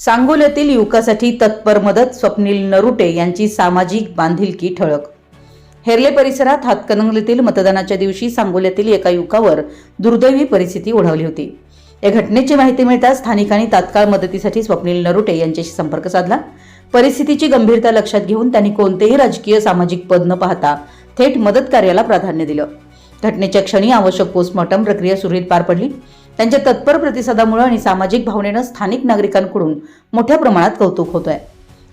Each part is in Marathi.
सांगोल्यातील युवकासाठी तत्पर मदत. स्वप्नील नरुटे यांची सामाजिक बांधिलकी ठळक. हेरले परिसरात हातकणंगलेतील मतदानाच्या दिवशी सांगोल्यातील एका युवकावर दुर्दैवी परिस्थिती ओढावली होती. या घटनेची माहिती मिळताच स्थानिकांनी तात्काळ मदतीसाठी स्वप्नील नरुटे यांच्याशी संपर्क साधला. परिस्थितीची गंभीरता लक्षात घेऊन त्यांनी कोणतेही राजकीय सामाजिक पद न पाहता थेट मदत कार्याला प्राधान्य दिलं. घटनेच्या क्षणी आवश्यक पोस्टमॉर्टम प्रक्रिया सुरळीत पार पडली. त्यांच्या तत्पर प्रतिसादामुळे आणि सामाजिक भावनेनं स्थानिक नागरिकांकडून मोठ्या प्रमाणात कौतुक होत आहे.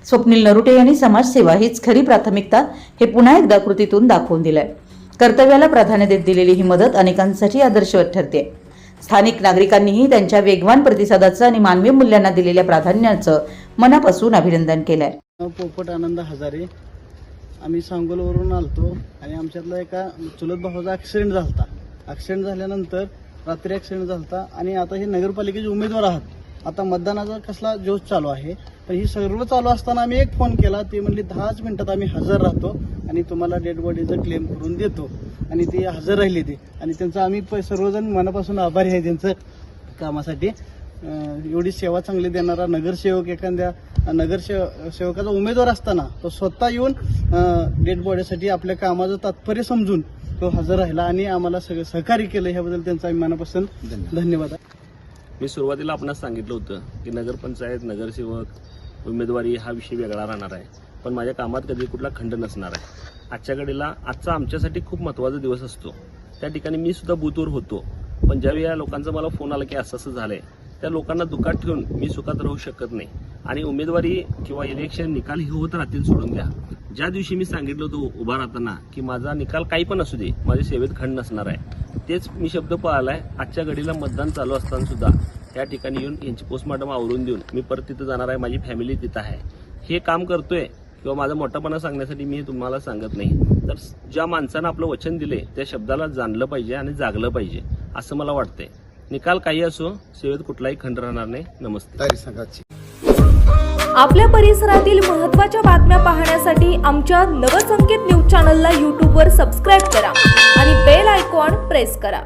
स्वप्नील नरुटे यांनी समाजसेवा हीच खरी प्राथमिकता हे पुन्हा एकदा कृतीतून दाखवून दिलंय. कर्तव्याला प्राधान्य देत दिलेली ही मदत अनेकांसाठी आदर्शवत ठरते. स्थानिक नागरिकांनीही त्यांच्या वेगवान प्रतिसादाचं आणि मानवी मूल्यांना दिलेल्या प्राधान्याचं मनापासून अभिनंदन केलंय. पोपट आनंद हजारे, आम्ही सांगोलवरून आलतो आणि आमच्यातला एका चुलत भावाचा ॲक्सिडेंट झालता. ॲक्सिडेंट झाल्यानंतर रात्री ॲक्सिडेंट झालता आणि आता हे नगरपालिकेचे उमेदवार आहात. आता मतदानाचा कसला जोश चालू आहे, पण ही सर्व चालू असताना आम्ही एक फोन केला. ते म्हणले 10 मिनिटात आम्ही हजर राहतो आणि तुम्हाला डेड बॉडीचं क्लेम करून देतो. आणि ते हजर राहिले ते, आणि त्यांचं आम्ही सर्वजण मनापासून आभारी आहे त्यांचं कामासाठी. एवढी सेवा चांगली देणारा नगरसेवक, एखाद्या नगरसेवकाचा उमेदवार असताना तो स्वतः येऊन डेड बॉडीसाठी आपल्या कामाचं तात्पर्य समजून तो हजर राहिला आणि आम्हाला सगळं सहकार्य केलं. ह्याबद्दल त्यांचा आम्ही मनापासून धन्यवाद. मी सुरुवातीला आपणास सांगितलं होतं की नगरपंचायत, नगरसेवक, उमेदवारी हा विषय वेगळा राहणार आहे, पण माझ्या कामात कधी कुठला खंड नसणार आहे. आजच्या घडीला आजचा आमच्यासाठी खूप महत्त्वाचा दिवस असतो. त्या ठिकाणी मी सुद्धा बूथवर होतो, पण ज्यावेळी या लोकांचा मला फोन आला की असं झालंय, त्या लोकांना दुःखात ठेवून मी सुखात राहू शकत नाही. आणि उमेदवारी किंवा इलेक्शन निकाल हे होत राहतील, सोडून द्या. ज्या दिवशी मी सांगितलं होतं उभा राहताना की माझा निकाल काही पण असू दे, माझ्या सेवेत खंड नसणार आहे, तेच मी शब्द पाळलाय. आजच्या घडीला मतदान चालू असताना सुद्धा त्या ठिकाणी येऊन यांची पोस्टमॉर्टम आवरून देऊन मी परत तिथं जाणार आहे. माझी फॅमिली तिथं आहे. हे काम करतोय किंवा माझा मोठापणा सांगण्यासाठी मी हे तुम्हाला सांगत नाही. तर ज्या माणसानं आपलं वचन दिले त्या शब्दाला जाणलं पाहिजे आणि जागलं पाहिजे असं मला वाटतंय. निकाल काही असो, सेवेत कुठलाही खंड राहणार नाही. नमस्ते. आपल्या परिसरातील महत्त्वाच्या बातम्या पाहण्यासाठी आमच्या नवसंकेत न्यूज चॅनलला यूट्यूबवर सबस्क्राईब करा आणि बेल आयकॉन प्रेस करा.